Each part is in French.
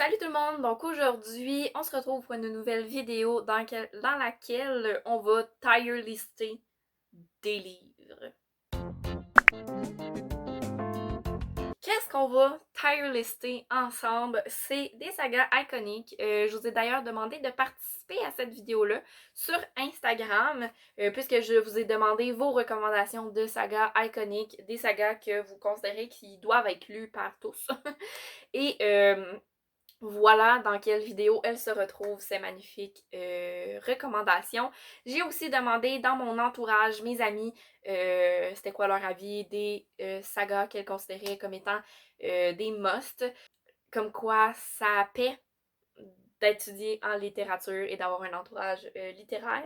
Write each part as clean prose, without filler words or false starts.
Salut tout le monde! Donc aujourd'hui, on se retrouve pour une nouvelle vidéo dans laquelle on va tier lister des livres. Qu'est-ce qu'on va tier lister ensemble? C'est des sagas iconiques. Je vous ai d'ailleurs demandé de participer à cette vidéo-là sur Instagram, puisque je vous ai demandé vos recommandations de sagas iconiques, des sagas que vous considérez qui doivent être lues par tous. Et voilà dans quelle vidéo elle se retrouve, ces magnifiques recommandations. J'ai aussi demandé dans mon entourage, mes amis, c'était quoi leur avis des sagas qu'elles considéraient comme étant des musts. Comme quoi ça paie d'étudier en littérature et d'avoir un entourage littéraire.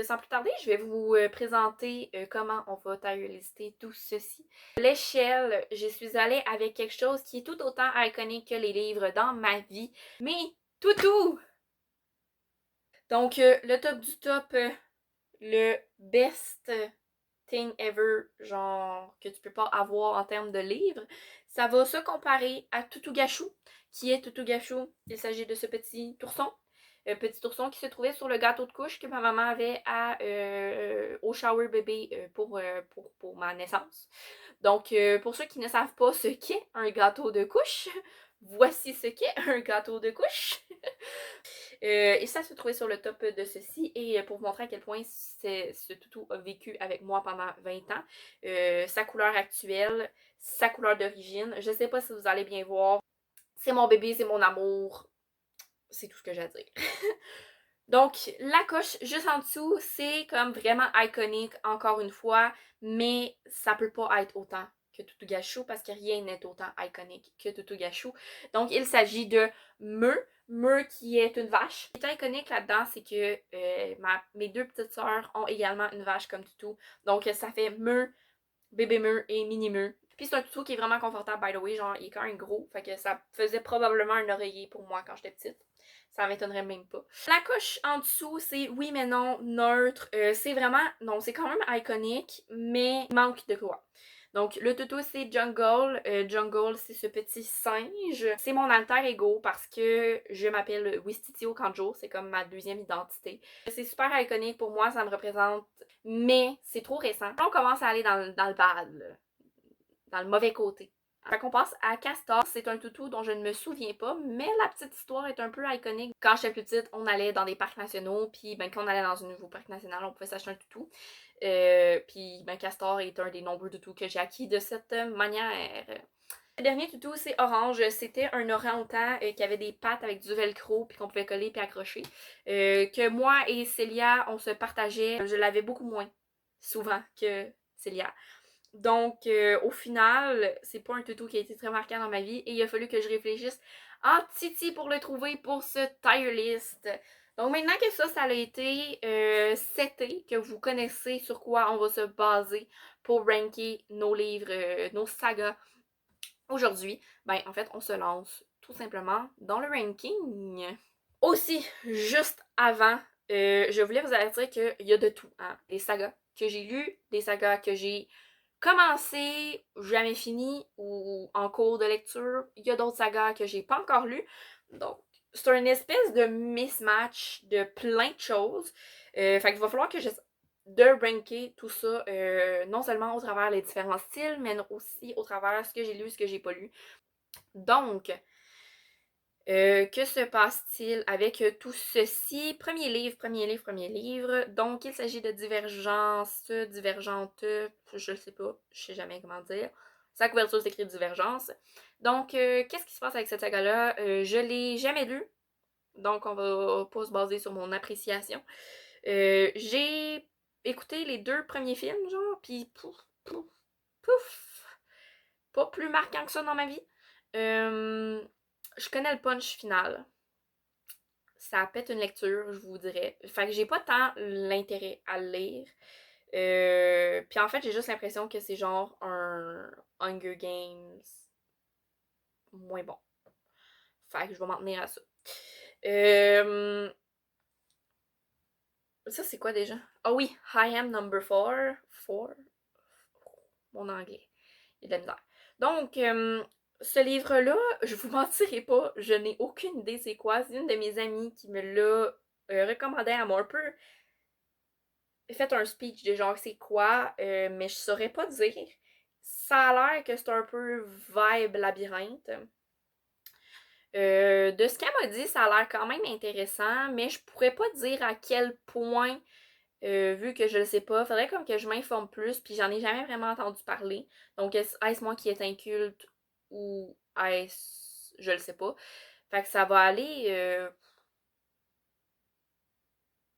Sans plus tarder, je vais vous présenter comment on va tier lister tout ceci. L'échelle, je suis allée avec quelque chose qui est tout autant iconique que les livres dans ma vie. Mais toutou! Donc, le top du top, le best thing ever, genre que tu peux pas avoir en termes de livres, ça va se comparer à Tutugashu. Qui est Tutugashu? Il s'agit de ce petit ourson qui se trouvait sur le gâteau de couche que ma maman avait au shower bébé pour ma naissance. Donc, pour ceux qui ne savent pas ce qu'est un gâteau de couche, voici ce qu'est un gâteau de couche. Et ça se trouvait sur le top de ceci. Et pour vous montrer à quel point ce toutou a vécu avec moi pendant 20 ans. Sa couleur actuelle, sa couleur d'origine. Je sais pas si vous allez bien voir. C'est mon bébé, c'est mon amour. C'est tout ce que j'ai à dire. Donc, la coche juste en dessous, c'est comme vraiment iconique, encore une fois, mais ça peut pas être autant que Tutugashu parce que rien n'est autant iconique que Tutugashu. Donc, il s'agit de Meu qui est une vache. Ce qui est iconique là-dedans, c'est que mes deux petites sœurs ont également une vache comme toutou. Donc, ça fait Meu, bébé Meu et mini Meu. Puis c'est un toutou qui est vraiment confortable, by the way, genre il est quand même gros, fait que ça faisait probablement un oreiller pour moi quand j'étais petite. Ça m'étonnerait même pas. La coche en dessous, c'est oui mais non, neutre. C'est vraiment, non, c'est quand même iconique, mais il manque de quoi. Donc, le toutou, c'est Jungle. Jungle, c'est ce petit singe. C'est mon alter ego parce que je m'appelle Wistitio Kanjo. C'est comme ma deuxième identité. C'est super iconique pour moi, ça me représente. Mais c'est trop récent. On commence à aller dans le bad, là. Dans le mauvais côté. Fait qu'on passe à Castor. C'est un toutou dont je ne me souviens pas, mais la petite histoire est un peu iconique. Quand j'étais plus petite, on allait dans des parcs nationaux, puis ben, quand on allait dans un nouveau parc national, on pouvait s'acheter un toutou. Puis ben, Castor est un des nombreux toutous que j'ai acquis de cette manière. Le dernier toutou, c'est Orange. C'était un orang-outan qui avait des pattes avec du velcro puis qu'on pouvait coller puis accrocher. Que moi et Célia, on se partageait. Je l'avais beaucoup moins souvent que Célia. Donc, au final, c'est pas un toutou qui a été très marquant dans ma vie et il a fallu que je réfléchisse en titi pour le trouver pour ce tier list. Donc, maintenant que ça a été seté, que vous connaissez sur quoi on va se baser pour ranker nos livres, nos sagas aujourd'hui, ben, en fait, on se lance tout simplement dans le ranking. Aussi, juste avant, je voulais vous avertir qu'il y a de tout, hein. Des sagas que j'ai lues, des sagas que j'ai commencé, jamais fini ou en cours de lecture. Il y a d'autres sagas que j'ai pas encore lues. Donc, c'est une espèce de mismatch de plein de choses. Fait qu'il va falloir que j'essaie de ranker tout ça, non seulement au travers les différents styles, mais aussi au travers ce que j'ai lu, ce que j'ai pas lu. Donc, que se passe-t-il avec tout ceci? Premier livre. Donc, il s'agit de Divergente, je sais pas, je sais jamais comment dire. Sa couverture s'écrit Divergence. Donc, qu'est-ce qui se passe avec cette saga-là? Je l'ai jamais lu, donc on va pas se baser sur mon appréciation. J'ai écouté les 2 premiers films, genre, pis pouf, pouf, pouf. Pas plus marquant que ça dans ma vie. Je connais le punch final. Ça pète une lecture, je vous dirais. Fait que j'ai pas tant l'intérêt à le lire. Puis en fait, j'ai juste l'impression que c'est genre un Hunger Games moins bon. Fait que je vais m'en tenir à ça. Ça, c'est quoi déjà? Ah oui, I am number 4. 4? Mon anglais. Il y a de la misère. Donc, Ce livre-là, je vous mentirai pas, je n'ai aucune idée c'est quoi. C'est une de mes amies qui me l'a recommandé. Elle m'a un peu fait un speech de genre c'est quoi, mais je saurais pas dire. Ça a l'air que c'est un peu vibe labyrinthe. De ce qu'elle m'a dit, ça a l'air quand même intéressant, mais je pourrais pas dire à quel point, vu que je le sais pas. Faudrait comme que je m'informe plus, puis j'en ai jamais vraiment entendu parler. Donc est-ce moi qui est inculte ou est-ce je le sais pas. Fait que ça va aller.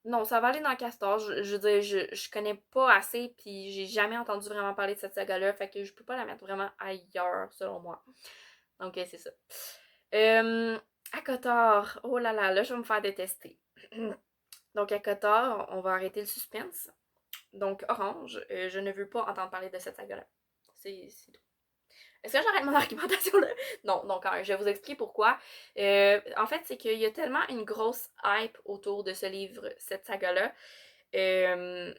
Non, ça va aller dans Castor. Je veux dire, je connais pas assez, puis j'ai jamais entendu vraiment parler de cette saga-là. Fait que je peux pas la mettre vraiment ailleurs, selon moi. Donc, c'est ça. Euh, à Kotor, oh là, je vais me faire détester. Donc, à Kotor, on va arrêter le suspense. Donc, Orange, je ne veux pas entendre parler de cette saga-là. C'est tout. Est-ce que j'arrête mon argumentation là? Non, donc je vais vous expliquer pourquoi. En fait, c'est qu'il y a tellement une grosse hype autour de ce livre, cette saga-là. Euh,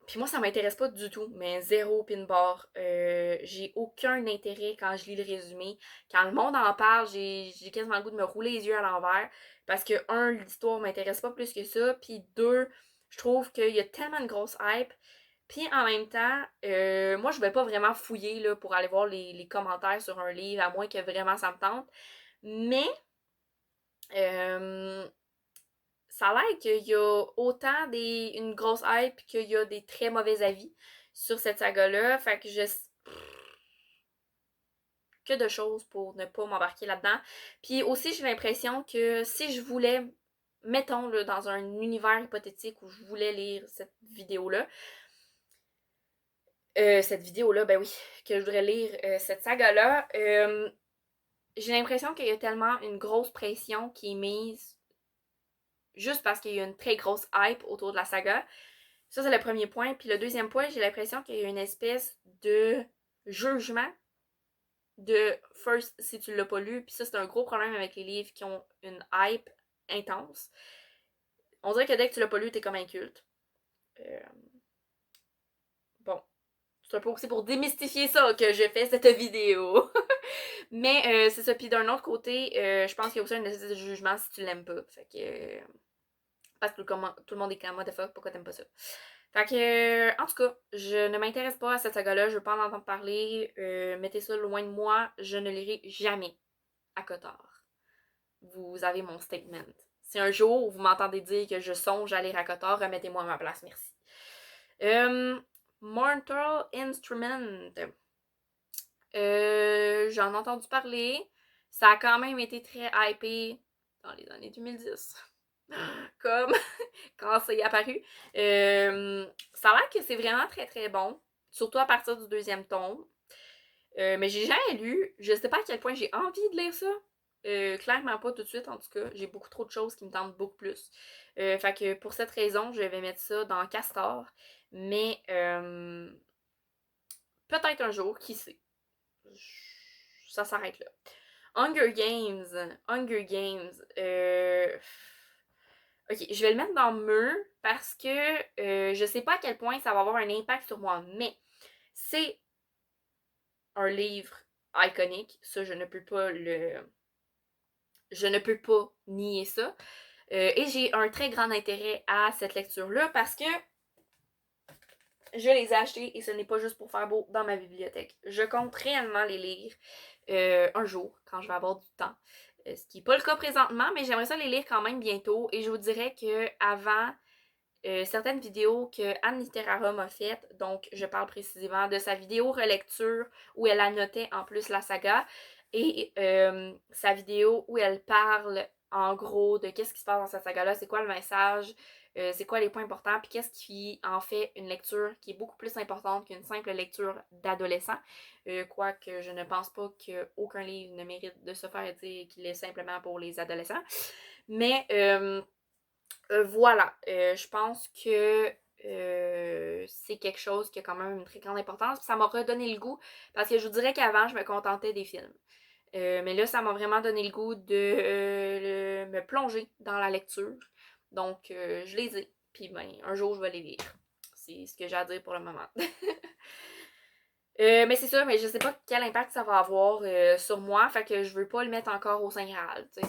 Puis moi, ça m'intéresse pas du tout, mais zéro pin bar. J'ai aucun intérêt quand je lis le résumé. Quand le monde en parle, j'ai quasiment le goût de me rouler les yeux à l'envers. Parce que, un, l'histoire m'intéresse pas plus que ça. Puis deux, je trouve qu'il y a tellement de grosse hype. Puis en même temps, moi, je vais pas vraiment fouiller là, pour aller voir les commentaires sur un livre, à moins que vraiment ça me tente. Mais, euh, ça a l'air qu'il y a autant une grosse hype qu'il y a des très mauvais avis sur cette saga-là. Fait que que de choses pour ne pas m'embarquer là-dedans. Puis aussi, j'ai l'impression que si je voulais, mettons, là, dans un univers hypothétique où je voulais lire cette vidéo-là, ben oui, que je voudrais lire cette saga-là, j'ai l'impression qu'il y a tellement une grosse pression qui est mise juste parce qu'il y a une très grosse hype autour de la saga. Ça, c'est le premier point. Puis le deuxième point, j'ai l'impression qu'il y a une espèce de jugement de first si tu l'as pas lu. Puis ça, c'est un gros problème avec les livres qui ont une hype intense. On dirait que dès que tu l'as pas lu, t'es comme inculte. Euh, bon. C'est un peu aussi pour démystifier ça que je fais cette vidéo. Mais c'est ça. Puis d'un autre côté, je pense qu'il y a aussi un espèce de jugement si tu l'aimes pas. Fait que. Parce que tout le monde est comme what the fuck, pourquoi t'aimes pas ça? Fait que, en tout cas, je ne m'intéresse pas à cette saga-là, je veux pas en entendre parler. Mettez ça loin de moi, je ne lirai jamais à Cotard. Vous avez mon statement. Si un jour vous m'entendez dire que je songe à lire à Cotard, remettez-moi à ma place, merci. Mortal Instrument. J'en ai entendu parler. Ça a quand même été très hypé dans les années 2010. Comme quand c'est apparu. Ça a l'air que c'est vraiment très très bon. Surtout à partir du deuxième tome. Mais j'ai jamais lu. Je sais pas à quel point j'ai envie de lire ça. Clairement pas tout de suite, en tout cas. J'ai beaucoup trop de choses qui me tentent beaucoup plus. Fait que pour cette raison, je vais mettre ça dans Castor. Mais peut-être un jour, qui sait. Ça s'arrête là. Hunger Games. Hunger Games. Ok, je vais le mettre dans le mur parce que je sais pas à quel point ça va avoir un impact sur moi, mais c'est un livre iconique. Ça, je ne peux pas nier ça. Et j'ai un très grand intérêt à cette lecture-là parce que je les ai achetés et ce n'est pas juste pour faire beau dans ma bibliothèque. Je compte réellement les lire un jour, quand je vais avoir du temps. Ce qui n'est pas le cas présentement, mais j'aimerais ça les lire quand même bientôt. Et je vous dirais que avant certaines vidéos que Anne Literara m'a faites, donc je parle précisément de sa vidéo relecture où elle annotait en plus la saga et sa vidéo où elle parle en gros de qu'est-ce qui se passe dans cette saga-là, c'est quoi le message, c'est quoi les points importants, puis qu'est-ce qui en fait une lecture qui est beaucoup plus importante qu'une simple lecture d'adolescent. Quoique je ne pense pas qu'aucun livre ne mérite de se faire dire qu'il est simplement pour les adolescents. Mais voilà, je pense que c'est quelque chose qui a quand même une très grande importance. Puis ça m'a redonné le goût parce que je vous dirais qu'avant, je me contentais des films. Mais là, ça m'a vraiment donné le goût de me plonger dans la lecture. Donc, je les ai. Puis, ben, un jour, je vais les lire. C'est ce que j'ai à dire pour le moment. Mais c'est ça, mais je sais pas quel impact ça va avoir sur moi, fait que je veux pas le mettre encore au Saint Graal, tu sais.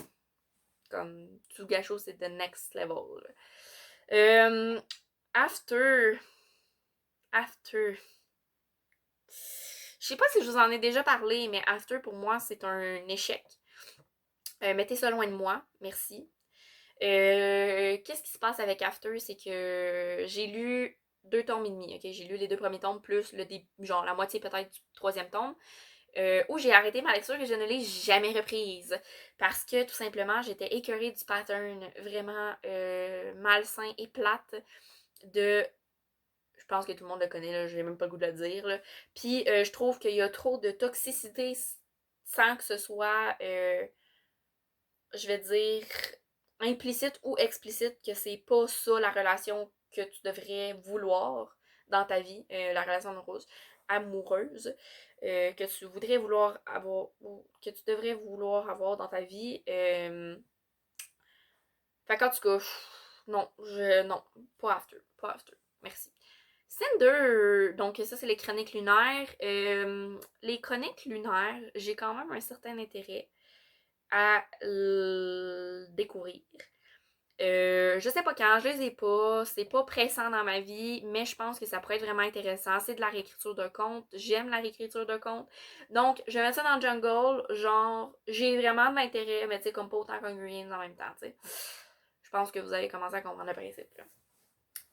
Comme Tsugasho, c'est the next level. Euh, after. After. Je sais pas si je vous en ai déjà parlé, mais After pour moi c'est un échec. Mettez ça loin de moi, merci. Qu'est-ce qui se passe avec After? C'est que j'ai lu 2 tomes et demi, ok? J'ai lu les 2 premiers tomes plus le début, genre la moitié peut-être du 3e tome. Où j'ai arrêté ma lecture et je ne l'ai jamais reprise. Parce que tout simplement, j'étais écœurée du pattern vraiment malsain et plate de. Je pense que tout le monde le connaît, là, j'ai même pas le goût de le dire. Là. Puis je trouve qu'il y a trop de toxicité sans que ce soit, je vais dire, implicite ou explicite, que c'est pas ça la relation que tu devrais vouloir dans ta vie, la relation amoureuse, que tu voudrais vouloir avoir, que tu devrais vouloir avoir dans ta vie. Fait qu'en tout cas, non, non, pas after, pas after. Merci. Cinder, donc ça c'est les chroniques lunaires. Les chroniques lunaires, j'ai quand même un certain intérêt à découvrir. Je sais pas quand, je les ai pas, c'est pas pressant dans ma vie, mais je pense que ça pourrait être vraiment intéressant. C'est de la réécriture de contes, j'aime la réécriture de contes. Donc, je vais mettre ça dans le jungle, genre, j'ai vraiment de l'intérêt, mais tu sais, comme pas autant qu'un Green en même temps, tu sais. Je pense que vous avez commencé à comprendre le principe, là.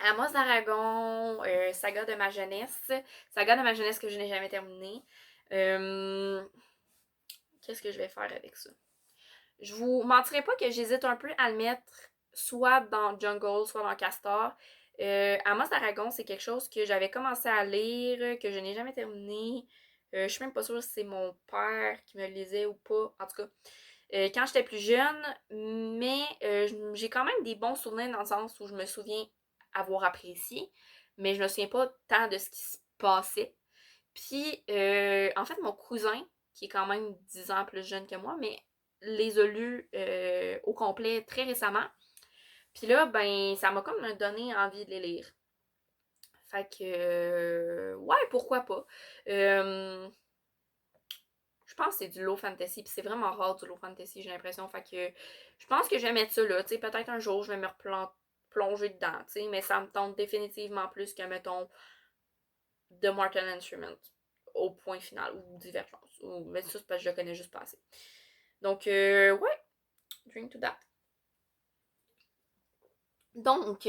Amos d'Aragon, saga de ma jeunesse. Saga de ma jeunesse que je n'ai jamais terminé. Qu'est-ce que je vais faire avec ça? Je vous mentirai pas que j'hésite un peu à le mettre soit dans Jungle, soit dans Castor. Amos d'Aragon, c'est quelque chose que j'avais commencé à lire, que je n'ai jamais terminé. Je suis même pas sûre si c'est mon père qui me le lisait ou pas. En tout cas, quand j'étais plus jeune, mais j'ai quand même des bons souvenirs dans le sens où je me souviens avoir apprécié, mais je me souviens pas tant de ce qui se passait. Puis, en fait, mon cousin, qui est quand même 10 ans plus jeune que moi, mais les a lus au complet très récemment. Puis là, ben, ça m'a comme donné envie de les lire. Fait que, ouais, pourquoi pas. Euh, je pense que c'est du low fantasy, puis c'est vraiment rare du low fantasy, j'ai l'impression. Fait que, je pense que je vais mettre ça là. Tu sais, peut-être un jour, je vais me plonger dedans, tu sais, mais ça me tente définitivement plus que, mettons, The Mortal Instrument au point final, ou Divergence. Mais ça, c'est parce que je le connais juste pas assez. Donc, ouais, drink to that. Donc,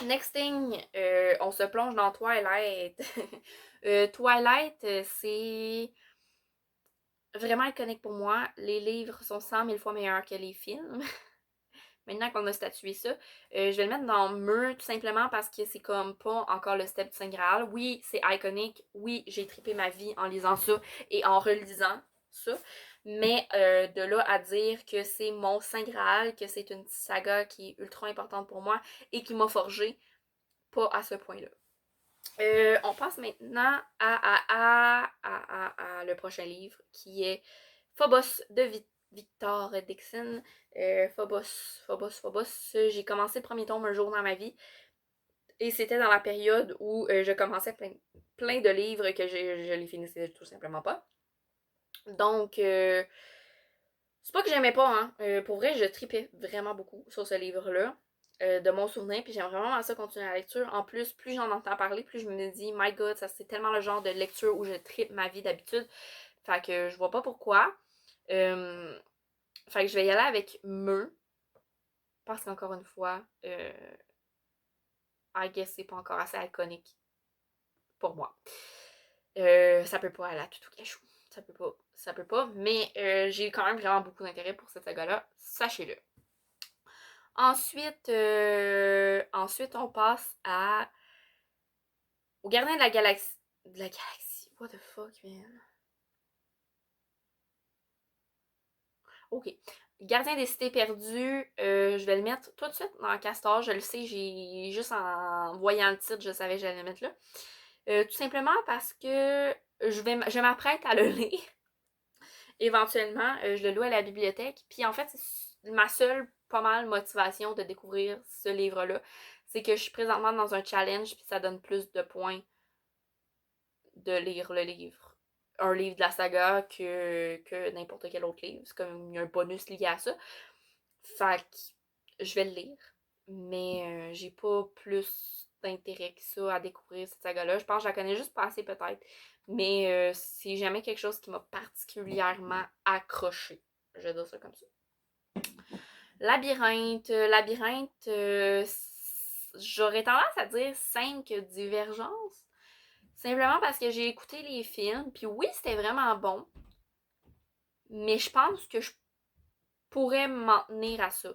next thing, on se plonge dans Twilight. Twilight, c'est vraiment iconique pour moi. Les livres sont 100 000 fois meilleurs que les films. Maintenant qu'on a statué ça, je vais le mettre dans mur tout simplement parce que c'est comme pas encore le step du Saint Graal. Oui, c'est iconique. Oui, j'ai trippé ma vie en lisant ça et en relisant ça. Mais de là à dire que c'est mon Saint Graal, que c'est une saga qui est ultra importante pour moi et qui m'a forgé, pas à ce point-là. On passe maintenant à le prochain livre qui est Phobos de Victor Dixon. Phobos. J'ai commencé le premier tome un jour dans ma vie et c'était dans la période où je commençais plein de livres que je les finissais tout simplement pas. Donc, c'est pas que j'aimais pas, hein. Pour vrai, je tripais vraiment beaucoup sur ce livre-là. De mon souvenir, puis j'aime vraiment ça continuer la lecture. En plus, plus j'en entends parler, plus je me dis, my god, ça c'est tellement le genre de lecture où je tripe ma vie d'habitude. Fait que je vois pas pourquoi. Fait que je vais y aller avec Me. Parce qu'encore une fois, I guess c'est pas encore assez iconique pour moi. Ça peut pas aller à tout cachou. Ça peut pas. Ça peut pas. Mais j'ai quand même vraiment beaucoup d'intérêt pour cette saga-là. Sachez-le. Ensuite, on passe au Gardien de la Galaxie. De la Galaxie. What the fuck, man? Ok. Gardien des Cités Perdues, je vais le mettre tout de suite dans Castor. Je le sais, j'ai juste en voyant le titre, je savais que j'allais le mettre là. Tout simplement parce que je m'apprête à le lire. Éventuellement, je le loue à la bibliothèque. Puis en fait, c'est ma seule pas mal motivation de découvrir ce livre-là. C'est que je suis présentement dans un challenge, puis ça donne plus de points de lire le livre. Un livre de la saga que n'importe quel autre livre. C'est comme il y a un bonus lié à ça. Fait que je vais le lire. Mais j'ai pas plus d'intérêt que ça à découvrir cette saga-là. Je pense que je la connais juste pas assez peut-être. Mais c'est jamais quelque chose qui m'a particulièrement accroché. Je vais dire ça comme ça. Labyrinthe, j'aurais tendance à dire 5 divergences. Simplement parce que j'ai écouté les films, puis oui, c'était vraiment bon. Mais je pense que je pourrais m'en tenir à ça.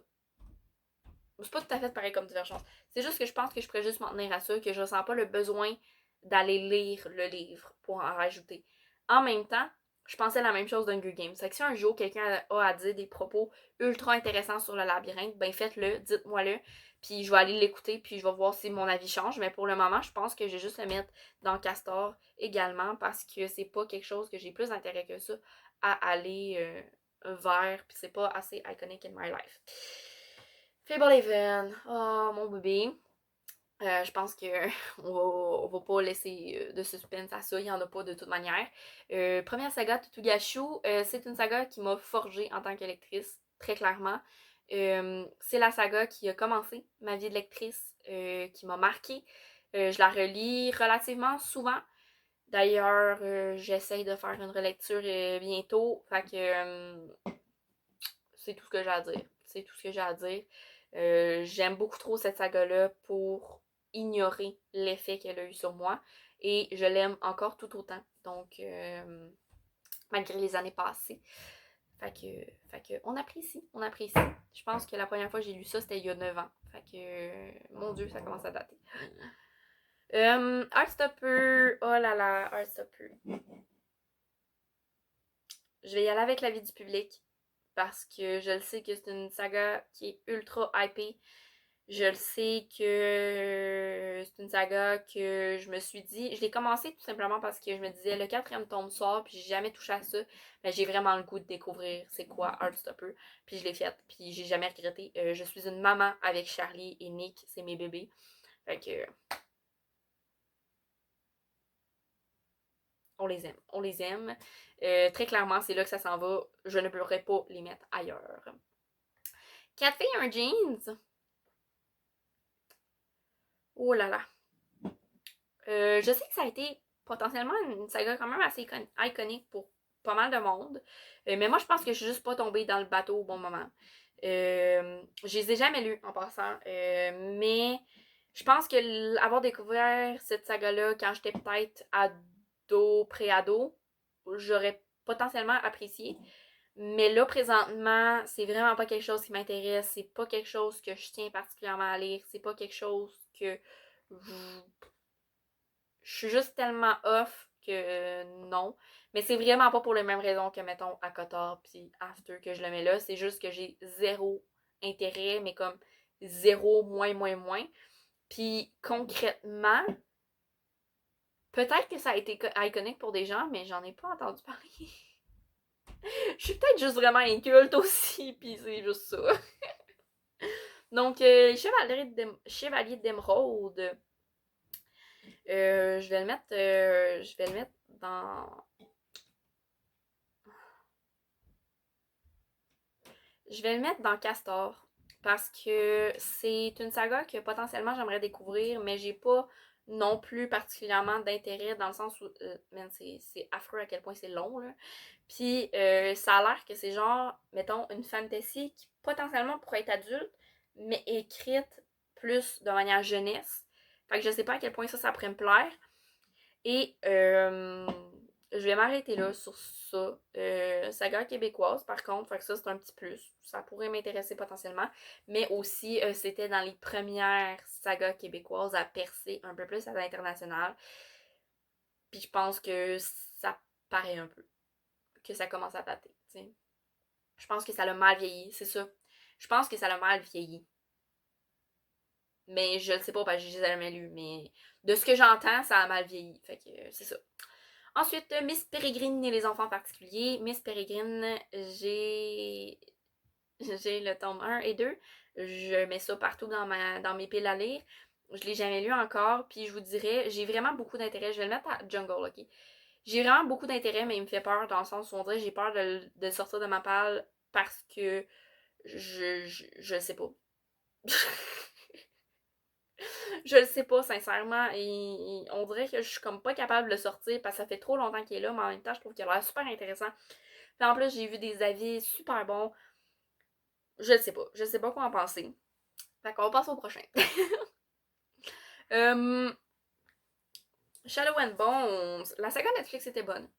C'est pas tout à fait pareil comme divergence. C'est juste que je pense que je pourrais juste m'en tenir à ça, que je ressens pas le besoin d'aller lire le livre pour en rajouter. En même temps, je pensais la même chose d'Hunger Games. C'est que si un jour quelqu'un a à dire des propos ultra intéressants sur le labyrinthe, ben faites-le, dites-moi-le, puis je vais aller l'écouter, puis je vais voir si mon avis change. Mais pour le moment, je pense que je vais juste le mettre dans Castor également parce que c'est pas quelque chose que j'ai plus d'intérêt que ça à aller vers, puis c'est pas assez iconic in my life. Fablehaven, oh mon bébé. Je pense que on va pas laisser de suspense à ça, il y en a pas de toute manière. Première saga Tutugashu, c'est une saga qui m'a forgée en tant que lectrice, très clairement. C'est la saga qui a commencé ma vie de lectrice, qui m'a marquée. Je la relis relativement souvent. D'ailleurs, j'essaye de faire une relecture bientôt. Fait que c'est tout ce que j'ai à dire. C'est tout ce que j'ai à dire. J'aime beaucoup trop cette saga-là pour ignorer l'effet qu'elle a eu sur moi. Et je l'aime encore tout autant. Donc, malgré les années passées. Fait que on apprécie, on apprécie. Je pense que la première fois que j'ai lu ça, c'était il y a 9 ans. Fait que, mon Dieu, ça commence à dater. Heartstopper, oh là là, Heartstopper. Je vais y aller avec l'avis du public parce que je le sais que c'est une saga qui est ultra hypée. Je le sais que c'est une saga que je me suis dit. Je l'ai commencé tout simplement parce que je me disais le quatrième tome sort, puis j'ai jamais touché à ça. Mais j'ai vraiment le goût de découvrir c'est quoi Heartstopper. Puis je l'ai fait, puis j'ai jamais regretté. Je suis une maman avec Charlie et Nick, c'est mes bébés. Fait que on les aime. On les aime. Très clairement, c'est là que ça s'en va. Je ne pourrais pas les mettre ailleurs. 4 filles, un jeans. Oh là là. Je sais que ça a été potentiellement une saga quand même assez iconique pour pas mal de monde. Mais moi, je pense que je suis juste pas tombée dans le bateau au bon moment. Je les ai jamais lus en passant. Mais je pense que avoir découvert cette saga-là quand j'étais peut-être ado, pré-ado, j'aurais potentiellement apprécié. Mais là, présentement, c'est vraiment pas quelque chose qui m'intéresse. C'est pas quelque chose que je tiens particulièrement à lire. C'est pas quelque chose que je suis juste tellement off que non. Mais c'est vraiment pas pour les mêmes raisons que, mettons, Akotar puis After que je le mets là. C'est juste que j'ai zéro intérêt, mais comme zéro, moins. Puis concrètement, peut-être que ça a été iconique pour des gens, mais j'en ai pas entendu parler. Je suis peut-être juste vraiment inculte aussi, puis c'est juste ça. Donc, Chevalier d'Émeraude. Je vais le mettre dans. Je vais le mettre dans Castor parce que c'est une saga que potentiellement j'aimerais découvrir, mais j'ai pas non plus particulièrement d'intérêt dans le sens où c'est affreux à quel point c'est long là. Puis ça a l'air que c'est genre, mettons, une fantasy qui potentiellement pourrait être adulte, mais écrite plus de manière jeunesse. Fait que je sais pas à quel point ça pourrait me plaire. Et je vais m'arrêter là sur ça. Saga québécoise, par contre, fait que ça, c'est un petit plus. Ça pourrait m'intéresser potentiellement. Mais aussi, c'était dans les premières sagas québécoises à percer un peu plus à l'international. Puis je pense que ça paraît un peu. Que ça commence à dater. T'sais. Je pense que ça l'a mal vieilli, c'est ça. Je pense que ça l'a mal vieilli. Mais je le sais pas parce que je les ai jamais lus. Mais de ce que j'entends, ça a mal vieilli. Fait que c'est ça. Ensuite, Miss Peregrine et les enfants particuliers. Miss Peregrine, j'ai le tome 1 et 2. Je mets ça partout dans mes piles à lire. Je l'ai jamais lu encore, puis je vous dirais, j'ai vraiment beaucoup d'intérêt. Je vais le mettre à Jungle, ok? J'ai vraiment beaucoup d'intérêt, mais il me fait peur dans le sens où on dirait que j'ai peur de sortir de ma palle parce que je sais pas. Je le sais pas, sincèrement. Et on dirait que je suis comme pas capable de le sortir parce que ça fait trop longtemps qu'il est là, mais en même temps, je trouve qu'il a l'air super intéressant. Puis en plus, j'ai vu des avis super bons. Je le sais pas. Je sais pas quoi en penser. Fait qu'on passe au prochain. Euh, Shadow and Bones. La saga Netflix était bonne.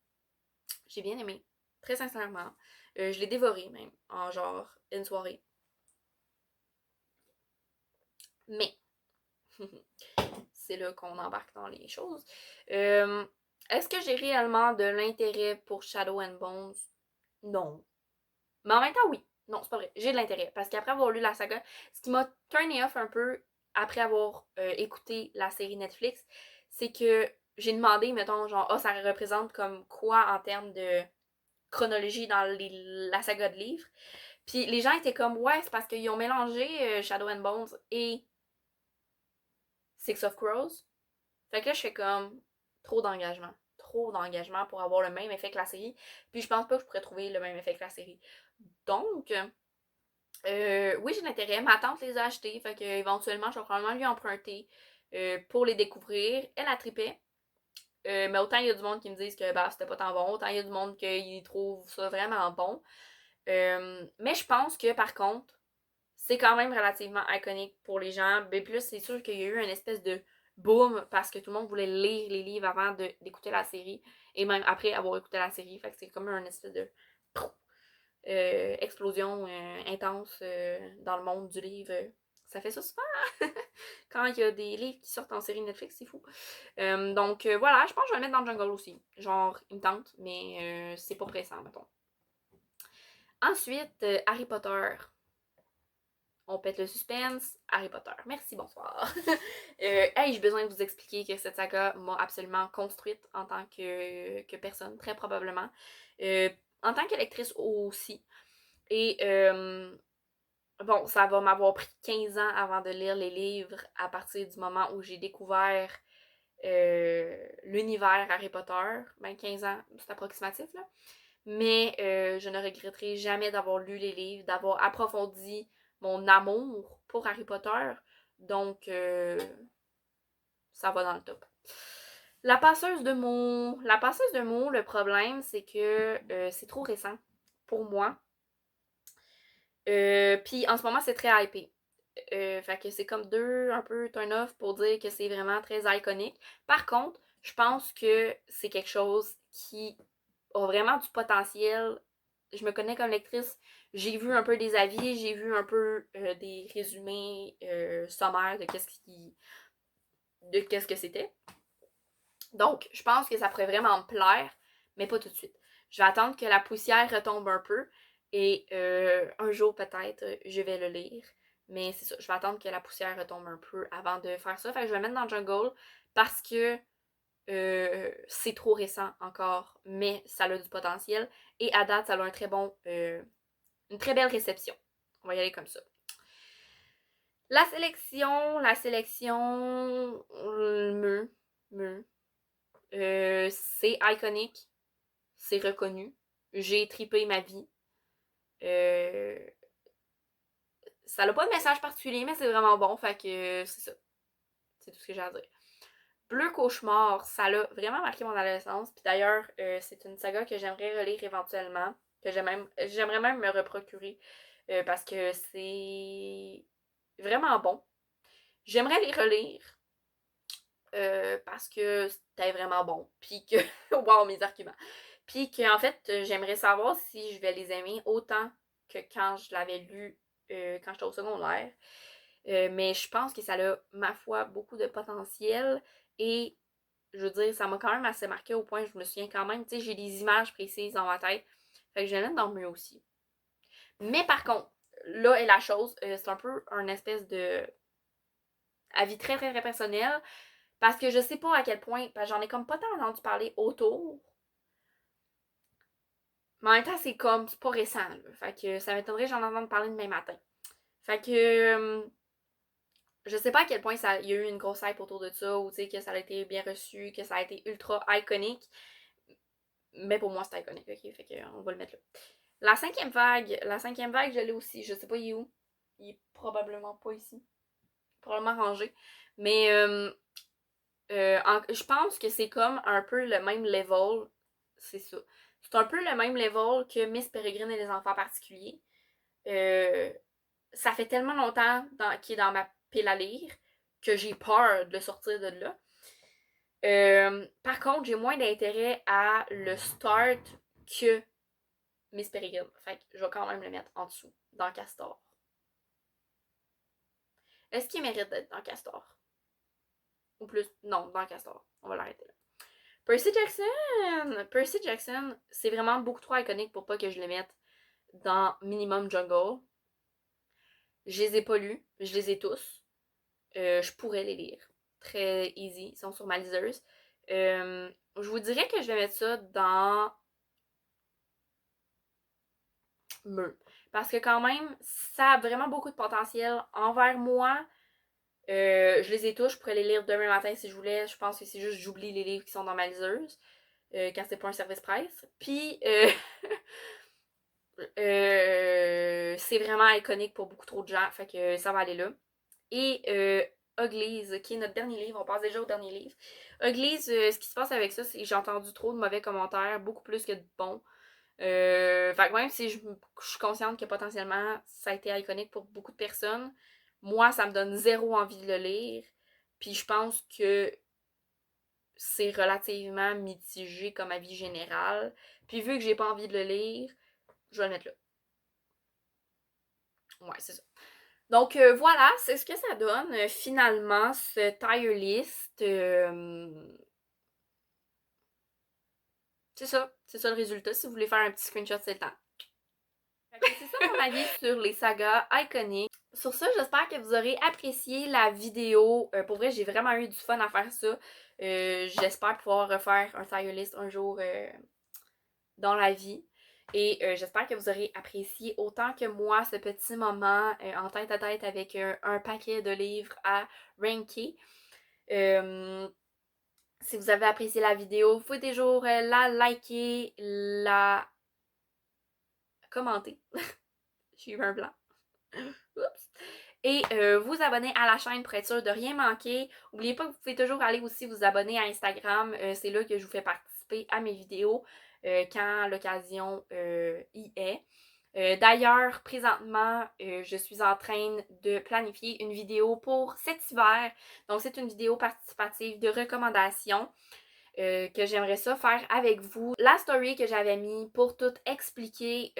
J'ai bien aimé. Très sincèrement. Je l'ai dévoré même. En genre une soirée. Mais. C'est là qu'on embarque dans les choses. Euh, Est-ce que j'ai réellement de l'intérêt pour Shadow and Bones? Non. Mais en même temps, oui. Non, c'est pas vrai. J'ai de l'intérêt. Parce qu'après avoir lu la saga, ce qui m'a turné off un peu après avoir écouté la série Netflix, c'est que j'ai demandé, mettons, genre, ça représente comme quoi en termes de chronologie dans la saga de livres. Puis les gens étaient comme, ouais, c'est parce qu'ils ont mélangé Shadow and Bones et Six of Crows. Fait que là, je fais comme trop d'engagement. Trop d'engagement pour avoir le même effet que la série. Puis je pense pas que je pourrais trouver le même effet que la série. Donc, oui, j'ai l'intérêt. Ma tante les a achetés. Fait que éventuellement, je vais probablement lui emprunter pour les découvrir. Elle a trippé. Mais autant il y a du monde qui me disent que bah, c'était pas tant bon, autant il y a du monde qui trouve ça vraiment bon. Mais je pense que par contre, c'est quand même relativement iconique pour les gens. Mais plus, c'est sûr qu'il y a eu une espèce de boom parce que tout le monde voulait lire les livres avant d'écouter la série. Et même après avoir écouté la série. Fait que c'est comme un espèce de explosion intense dans le monde du livre. Ça fait ça souvent quand il y a des livres qui sortent en série Netflix, c'est fou. Donc voilà, je pense que je vais le mettre dans Jungle aussi. Genre, il me tente, mais c'est pas pressant, mettons. Ensuite, Harry Potter. On pète le suspense. Harry Potter. Merci, bonsoir. Hey, j'ai besoin de vous expliquer que cette saga m'a absolument construite en tant que personne, très probablement. En tant qu'électrice aussi. Et bon, ça va m'avoir pris 15 ans avant de lire les livres à partir du moment où j'ai découvert l'univers Harry Potter. Ben 15 ans, c'est approximatif là. Mais je ne regretterai jamais d'avoir lu les livres, d'avoir approfondi mon amour pour Harry Potter. Donc, ça va dans le top. La passeuse de mots. La passeuse de mots, le problème, c'est que c'est trop récent pour moi. Puis en ce moment, c'est très hypé. Fait que c'est comme deux un peu turn off pour dire que c'est vraiment très iconique. Par contre, je pense que c'est quelque chose qui a vraiment du potentiel. Je me connais comme lectrice, j'ai vu un peu des avis, j'ai vu un peu des résumés sommaires de qu'est-ce que c'était. Donc, je pense que ça pourrait vraiment me plaire, mais pas tout de suite. Je vais attendre que la poussière retombe un peu et un jour peut-être je vais le lire. Mais c'est ça, je vais attendre que la poussière retombe un peu avant de faire ça. Fait que je vais le mettre dans Jungle parce que c'est trop récent encore, mais ça a du potentiel. Et à date, ça a un très bon, une très belle réception. On va y aller comme ça. La sélection, c'est iconique, c'est reconnu. J'ai tripé ma vie. Euh, Ça n'a pas de message particulier, mais c'est vraiment bon, fait que c'est ça. C'est tout ce que j'ai à dire. Bleu Cauchemar, ça a vraiment marqué mon adolescence. Puis d'ailleurs, c'est une saga que j'aimerais relire éventuellement, que j'aimerais même me reprocurer, parce que c'est vraiment bon. J'aimerais les relire, parce que c'était vraiment bon. Puis que, wow, mes arguments. Puis que, en fait, j'aimerais savoir si je vais les aimer autant que quand je l'avais lu quand j'étais au secondaire. Mais je pense que ça a, ma foi, beaucoup de potentiel. Et je veux dire, ça m'a quand même assez marqué au point que je me souviens quand même, tu sais, j'ai des images précises dans ma tête. Fait que je vais mettre dans le mieux aussi. Mais par contre, là est la chose, c'est un peu un espèce de avis très très très personnel. Parce que je sais pas à quel point, parce que j'en ai comme pas tant entendu parler autour. Mais en même temps, c'est comme, c'est pas récent, là. Fait que ça m'étonnerait que j'en entende parler demain matin. Fait que je sais pas à quel point il y a eu une grosse hype autour de ça, ou tu sais, que ça a été bien reçu, que ça a été ultra iconique. Mais pour moi, c'est iconique, ok? Fait qu'on va le mettre là. La cinquième vague, je l'ai aussi. Je sais pas, il est où. Il est probablement pas ici. Probablement rangé. Mais je pense que c'est comme un peu le même level. C'est ça. C'est un peu le même level que Miss Peregrine et les enfants particuliers. Euh, Ça fait tellement longtemps qu'il est dans ma pile à lire que j'ai peur de le sortir de là. Par contre, j'ai moins d'intérêt à le start que Miss Peregrine. Fait que je vais quand même le mettre en dessous, dans Castor. Est-ce qu'il mérite d'être dans Castor? Ou plus? Non, dans Castor. On va l'arrêter là. Percy Jackson! Percy Jackson, c'est vraiment beaucoup trop iconique pour pas que je le mette dans Minimum Jungle. Je les ai pas lus, je les ai tous. Je pourrais les lire. Très easy, ils sont sur ma liseuse. Je vous dirais que je vais mettre ça dans Meux. Parce que quand même, ça a vraiment beaucoup de potentiel envers moi. Je les ai tous, je pourrais les lire demain matin si je voulais. Je pense que c'est juste j'oublie les livres qui sont dans ma liseuse. Quand c'est pas un service presse. Puis c'est vraiment iconique pour beaucoup trop de gens. Fait que ça va aller là. Et Uglies, qui est notre dernier livre. On passe déjà au dernier livre. Uglies, ce qui se passe avec ça, c'est que j'ai entendu trop de mauvais commentaires, beaucoup plus que de bons. Fait que même si je suis consciente que potentiellement ça a été iconique pour beaucoup de personnes, moi ça me donne zéro envie de le lire. Puis je pense que c'est relativement mitigé comme avis général. Puis vu que j'ai pas envie de le lire, je vais le mettre là. Ouais, c'est ça. Donc voilà, c'est ce que ça donne finalement ce tier list. C'est ça le résultat. Si vous voulez faire un petit screenshot, c'est le temps. C'est ça mon avis sur les sagas iconiques. Sur ça, j'espère que vous aurez apprécié la vidéo. Pour vrai, j'ai vraiment eu du fun à faire ça. J'espère pouvoir refaire un tier list un jour dans la vie. Et j'espère que vous aurez apprécié autant que moi ce petit moment en tête à tête avec un paquet de livres à ranker. Si vous avez apprécié la vidéo, vous pouvez toujours la liker, la commenter. J'ai eu un blanc. Oups. Et vous abonner à la chaîne pour être sûr de rien manquer. N'oubliez pas que vous pouvez toujours aller aussi vous abonner à Instagram. C'est là que je vous fais participer à mes vidéos quand l'occasion y est. D'ailleurs, présentement, je suis en train de planifier une vidéo pour cet hiver. Donc, c'est une vidéo participative de recommandation. Que j'aimerais ça faire avec vous. La story que j'avais mis pour tout expliquer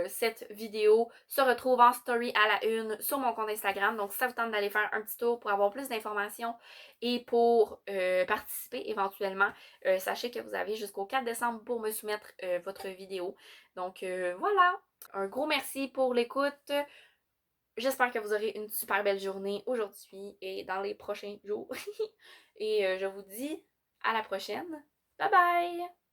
cette vidéo se retrouve en story à la une sur mon compte Instagram. Donc si ça vous tente d'aller faire un petit tour pour avoir plus d'informations et pour participer éventuellement, sachez que vous avez jusqu'au 4 décembre pour me soumettre votre vidéo. Donc voilà, un gros merci pour l'écoute. J'espère que vous aurez une super belle journée aujourd'hui et dans les prochains jours. Et je vous dis à la prochaine. Bye bye!